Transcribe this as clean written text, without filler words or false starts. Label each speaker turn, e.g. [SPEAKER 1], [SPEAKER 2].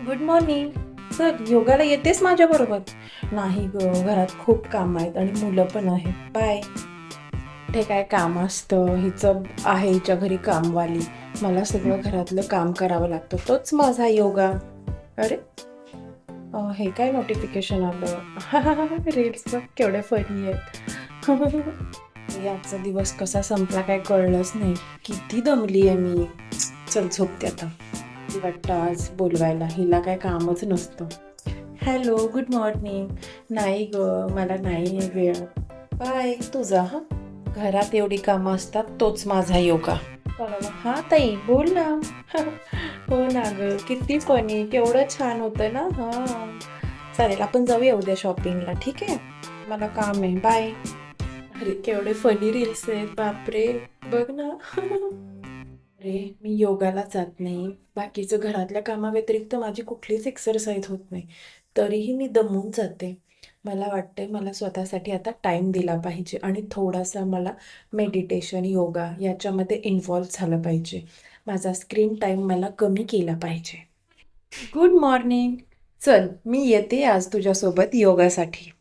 [SPEAKER 1] Good morning. चल योगाला येतेस माझ्या बरोबर? नाही ग, घरात खूप काम आहेत आणि मुलं पण आहेत. बाय. ते काय काम असतं, हिचं आहे हिच्या घरी कामवाली. मला सगळं घरातलं काम करावं लागतं, तोच माझा योगा. अरे हे काय नोटिफिकेशन आलं? रील्स बघ केवढे फनी आहेत. आजचा दिवस कसा संपला काय कळलंच नाही. किती दमली आहे मी. चल झोपते आता. वाटतं आज बोलवायला, हिला काय कामच नसतं. Hello, good morning. नाही ग, मला नाही आहे वेळ. बाय. तुझा हा घरात एवढी कामं असतात, तोच माझा योगा. हा ताई बोल ना. हो ना ग, किती फनी, केवढं छान होतं ना. चालेल, आपण जाऊया उद्या शॉपिंगला. ठीक आहे, मला काम आहे. बाय. अरे केवढे फनी रील्स आहेत, बापरे. बघ ना. अरे मी योगाला जात नाही, बाकीचं घरातल्या कामाव्यतिरिक्त माझी कुठलीच एक्सरसाइज होत नाही, तरीही मी दमून जाते. मला वाटतंय मला स्वतःसाठी आता टाईम दिला पाहिजे आणि थोडासा मला मेडिटेशन योगा याच्यामध्ये इन्व्हॉल्व झालं पाहिजे. माझा स्क्रीन टाईम मला कमी केला पाहिजे. Good morning. चल मी येते आज तुझ्यासोबत योगासाठी.